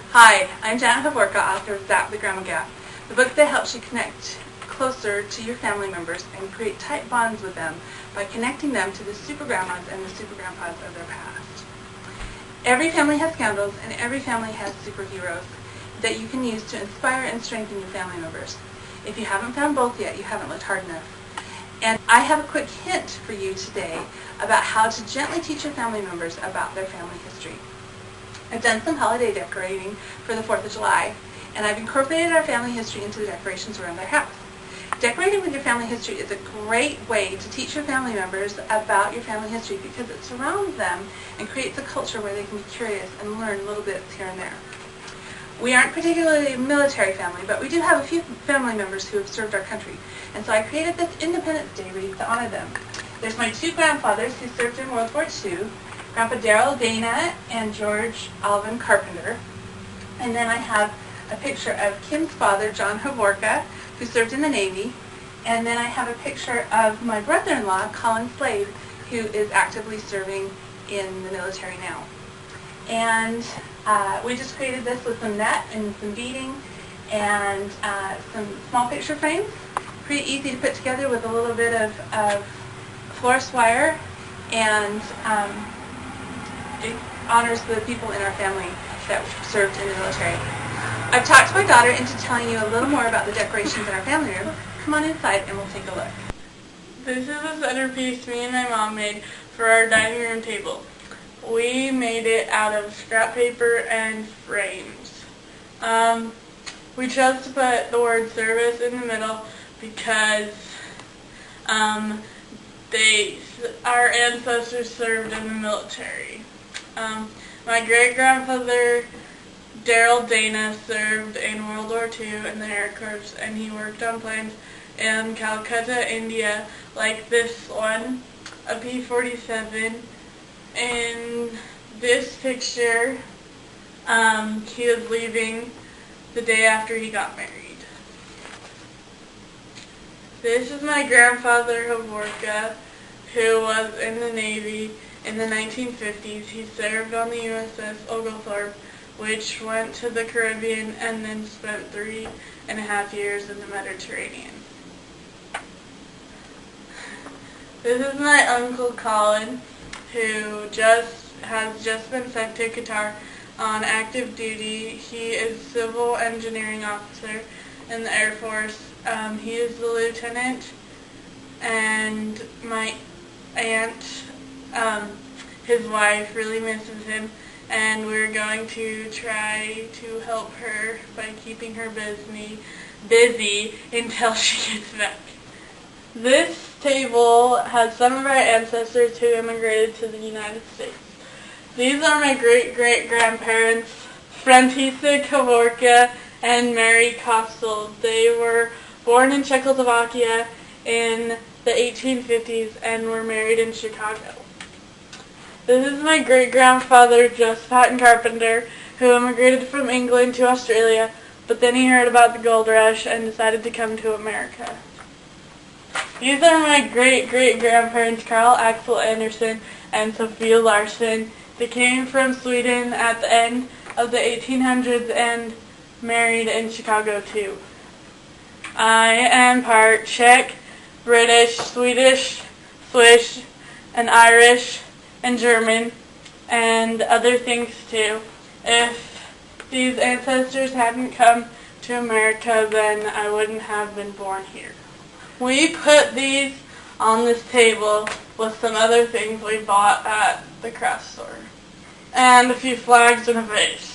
Hi, I'm Janet Havorka, author of Zap the Grandma Gap, the book that helps you connect closer to your family members and create tight bonds with them by connecting them to the super grandmas and the super grandpas of their past. Every family has scoundrels and every family has superheroes that you can use to inspire and strengthen your family members. If you haven't found both yet, you haven't looked hard enough. And I have a quick hint for you today about how to gently teach your family members about their family history. I've done some holiday decorating for the 4th of July, and I've incorporated our family history into the decorations around our house. Decorating with your family history is a great way to teach your family members about your family history because it surrounds them and creates a culture where they can be curious and learn little bits here and there. We aren't particularly a military family, but we do have a few family members who have served our country, and so I created this Independence Day wreath to honor them. There's my two grandfathers who served in World War II, Grandpa Darrell Dana and George Alvin Carpenter. And then I have a picture of Kim's father, John Havorka, who served in the Navy. And then I have a picture of my brother-in-law, Colin Slade, who is actively serving in the military now. And we just created this with some net and some beading and some small picture frames. Pretty easy to put together with a little bit of florist wire, and it honors the people in our family that served in the military. I've talked my daughter into telling you a little more about the decorations in our family room. Come on inside and we'll take a look. This is a centerpiece me and my mom made for our dining room table. We made it out of scrap paper and frames. We chose to put the word service in the middle because our ancestors served in the military. My great-grandfather, Darrell Dana, served in World War II in the Air Corps, and he worked on planes in Calcutta, India, like this one, a P-47. In this picture, he was leaving the day after he got married. This is my grandfather, Havorka, who was in the Navy in the 1950s. He served on the USS Oglethorpe, which went to the Caribbean and then spent 3.5 years in the Mediterranean. This is my Uncle Colin, who has just been sent to Qatar on active duty. He is a civil engineering officer in the Air Force. He is the lieutenant, and my aunt, his wife, really misses him, and we're going to try to help her by keeping her busy until she gets back. This table has some of our ancestors who immigrated to the United States. These are my great-great-grandparents, František Havorka and Mary Kostel. They were born in Czechoslovakia in the 1850s and were married in Chicago. This is my great-grandfather, Joseph Hatton Carpenter, who immigrated from England to Australia, but then he heard about the gold rush and decided to come to America. These are my great-great-grandparents, Carl Axel Anderson and Sophia Larsen. They came from Sweden at the end of the 1800s and married in Chicago too. I am part Czech, British, Swedish, Swiss, and Irish, and German, and other things too. If these ancestors hadn't come to America, then I wouldn't have been born here. We put these on this table with some other things we bought at the craft store, and a few flags and a vase.